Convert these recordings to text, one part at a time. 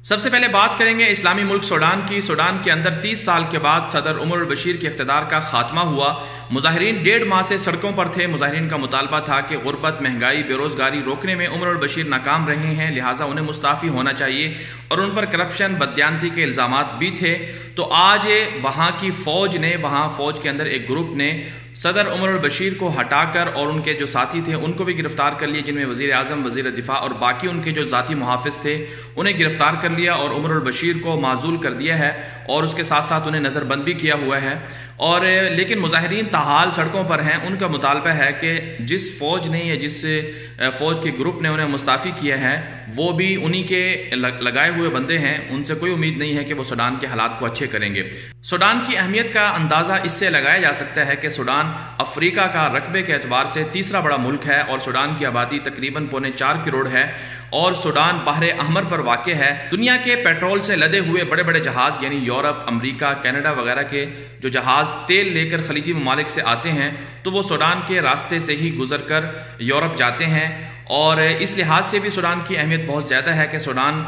سب سے پہلے بات کریں گے اسلامی ملک سوڈان کی۔ سوڈان کے اندر 30 سال کے بعد صدر عمر البشیر کے اقتدار کا خاتمہ ہوا۔ مظاہرین 1.5 ماہ سے سڑکوں پر تھے۔ مظاہرین کا مطالبہ تھا کہ غربت، مہنگائی، بے روزگاری روکنے میں عمر البشیر ناکام رہے ہیں، لہٰذا انہیں مستعفی ہونا چاہیے، اور ان پر کرپشن، بددیانتی کے الزامات بھی تھے۔ تو آج وہاں کی فوج کے اندر ایک گروپ نے صدر عمر البشیر کو ہٹا کر اور ان کے جو ساتھی تھے ان کو بھی گرفتار کر لیا، جن میں وزیر اعظم، وزیر دفاع اور باقی ان کے جو ذاتی محافظ تھے انہیں گرفتار کر لیا اور عمر البشیر کو معزول کر دیا ہے، اور اس کے ساتھ ساتھ انہیں نظر بند بھی کیا ہوا ہے۔ اور لیکن مظاہرین تاحال سڑکوں پر ہیں۔ ان کا مطالبہ ہے کہ جس فوج نے یا جس فوج کے گروپ نے انہیں مستعفی کیا ہے وہ بھی انہی کے لگائے ہوئے بندے ہیں، ان سے کوئی امید نہیں ہے کہ وہ سوڈان کے حالات کو اچھے کریں گے۔ سوڈان کی اہمیت کا اندازہ اس سے لگایا جا سکتا ہے کہ سوڈان افریقہ کا رقبے کے اعتبار سے تیسرا بڑا ملک ہے، اور سوڈان کی آبادی تقریباً 4.25 کروڑ ہے، اور سوڈان بحر احمر پر واقع ہے۔ دنیا کے پیٹرول سے لدے ہوئے بڑے بڑے جہاز یعنی یورپ، امریکہ، کینیڈا وغیرہ کے جو جہاز تیل لے کر خلیجی ممالک سے آتے ہیں تو وہ سوڈان کے راستے سے ہی گزر کر یورپ جاتے ہیں، اور اس لحاظ سے بھی سوڈان کی اہمیت بہت زیادہ ہے کہ سوڈان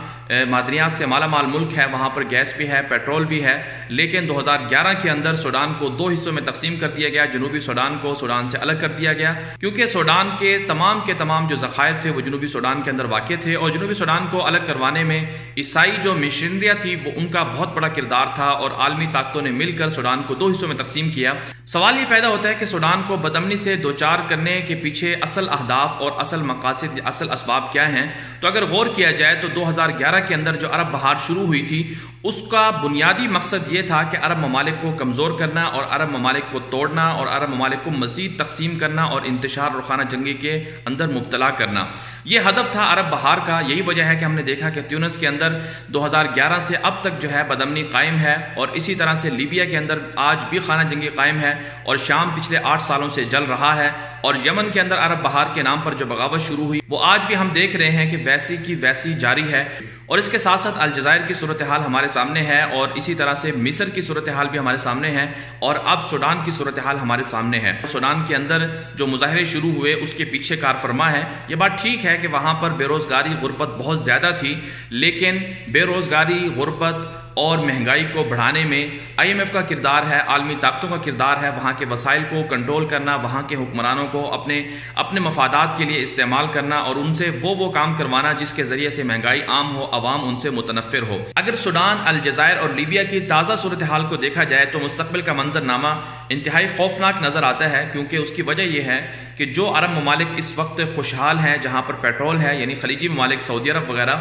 معدنیات سے مالا مال ملک ہے، وہاں پر گیس بھی ہے، پیٹرول بھی ہے۔ لیکن 2011 کے اندر سوڈان کو 2 حصوں میں تقسیم کر دیا گیا۔ جنوبی سوڈان کو سوڈان سے الگ کر دیا گیا کیونکہ سوڈان کے تمام جو ذخائر تھے وہ جنوبی سوڈان کے اندر واقع تھے، اور جنوبی سوڈان کو الگ کروانے میں عیسائی جو مشنریاں تھی وہ ان کا بہت بڑا کردار تھا، اور عالمی طاقتوں نے مل کر سوڈان کو 2 حصوں میں تقسیم کیا۔ سوال یہ پیدا ہوتا ہے کہ سوڈان کو بدامنی سے دوچار کرنے کے پیچھے اصل اہداف اور اصل مقاصد، اصل اسباب کیا ہیں؟ تو اگر غور کیا جائے تو 2011 کے اندر جو عرب بہار شروع ہوئی تھی اس کا بنیادی مقصد یہ تھا کہ عرب ممالک کو کمزور کرنا اور عرب ممالک کو توڑنا اور عرب ممالک کو مزید تقسیم کرنا اور انتشار اور خانہ جنگی کے اندر مبتلا کرنا۔ یہ ہدف تھا عرب بہار کا۔ یہی وجہ ہے کہ ہم نے دیکھا کہ تیونس کے اندر 2011 سے اب تک جو ہے بدامنی قائم ہے، اور اسی طرح سے لیبیا کے اندر آج بھی خانہ جنگی قائم ہے، اور شام پچھلے 8 سالوں سے جل رہا ہے، اور یمن کے اندر عرب بہار کے نام پر جو بغاوت شروع ہوئی وہ آج بھی ہم دیکھ رہے ہیں کہ ویسی کی ویسی جاری ہے۔ اور اس کے ساتھ ساتھ الجزائر کی صورتحال ہمارے سامنے ہے، اور اسی طرح سے مصر کی صورتحال بھی ہمارے سامنے ہے، اور اب سوڈان کی صورتحال ہمارے سامنے ہے۔ سوڈان کے اندر جو مظاہرے شروع ہوئے اس کے پیچھے کار فرما ہے۔ یہ بات ٹھیک ہے کہ وہاں پر بے روزگاری، غربت بہت زیادہ تھی، لیکن بے روزگاری، غربت اور مہنگائی کو بڑھانے میں IMF کا کردار ہے، عالمی طاقتوں کا کردار ہے، وہاں کے وسائل کو کنٹرول کرنا، وہاں کے حکمرانوں کو اپنے مفادات کے لیے استعمال کرنا، اور ان سے وہ کام کروانا جس کے ذریعے سے مہنگائی عام ہو، عوام ان سے متنفر ہو۔ اگر سوڈان، الجزائر اور لیبیا کی تازہ صورتحال کو دیکھا جائے تو مستقبل کا منظر نامہ انتہائی خوفناک نظر آتا ہے، کیونکہ اس کی وجہ یہ ہے کہ جو عرب ممالک اس وقت خوشحال ہیں، جہاں پر پیٹرول ہے، یعنی خلیجی ممالک، سعودی عرب وغیرہ،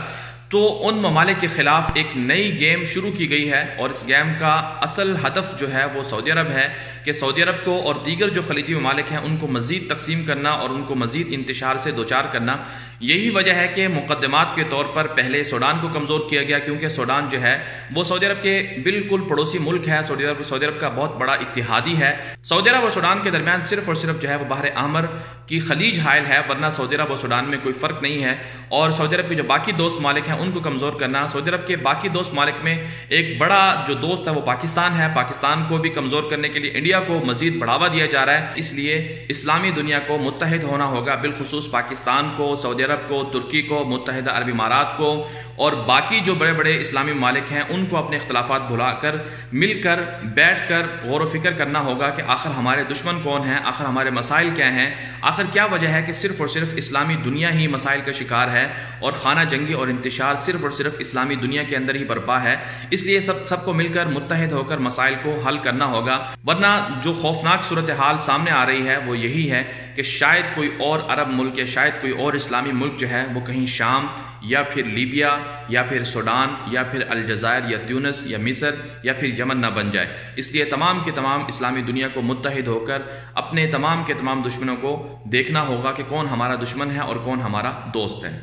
تو ان ممالک کے خلاف ایک نئی گیم شروع کی گئی ہے، اور اس گیم کا اصل ہدف جو ہے وہ سعودی عرب ہے کہ سعودی عرب کو اور دیگر جو خلیجی ممالک ہیں ان کو مزید تقسیم کرنا اور ان کو مزید انتشار سے دوچار کرنا۔ یہی وجہ ہے کہ مقدمات کے طور پر پہلے سوڈان کو کمزور کیا گیا، کیونکہ سوڈان جو ہے وہ سعودی عرب کے بالکل پڑوسی ملک ہے، سعودی عرب کا بہت بڑا اتحادی ہے۔ سعودی عرب اور سوڈان کے درمیان صرف اور صرف جو ہے وہ بحر احمر کی خلیج حائل ہے، ورنہ سعودی عرب اور سوڈان میں کوئی فرق نہیں ہے۔ اور سعودی عرب کے جو باقی دوست ممالک ہیں ان کو کمزور کرنا، سعودی عرب کے باقی دوست ممالک میں ایک بڑا جو دوست ہے وہ پاکستان ہے، پاکستان کو بھی کمزور کرنے کے لیے انڈیا کو مزید بڑھاوا دیا جا رہا ہے۔ اس لیے اسلامی دنیا کو متحد ہونا ہوگا، بالخصوص پاکستان کو، سعودی عرب کو، ترکی کو، متحدہ عرب امارات کو، اور باقی جو بڑے بڑے اسلامی ممالک ہیں ان کو اپنے اختلافات بھلا کر مل کر بیٹھ کر غور و فکر کرنا ہوگا کہ آخر ہمارے دشمن کون ہیں، آخر ہمارے مسائل کیا ہیں، آخر کیا وجہ ہے کہ صرف اور صرف اسلامی دنیا ہی مسائل کا شکار ہے، اور خانہ جنگی اور انتشار صرف اور صرف اسلامی دنیا کے اندر ہی برپا ہے۔ اس لیے سب کو مل کر متحد ہو کر مسائل کو حل کرنا ہوگا، ورنہ جو خوفناک صورتحال سامنے آ رہی ہے وہ یہی ہے کہ شاید کوئی اور عرب ملک یا شاید کوئی اور اسلامی ملک جو ہے وہ کہیں شام یا پھر لیبیا یا پھر سوڈان یا پھر الجزائر یا تیونس یا مصر یا پھر یمن نہ بن جائے۔ اس لیے تمام کے تمام اسلامی دنیا کو متحد ہو کر اپنے تمام کے تمام دشمنوں کو دیکھنا ہوگا کہ کون ہمارا دشمن ہے اور کون ہمارا دوست ہے۔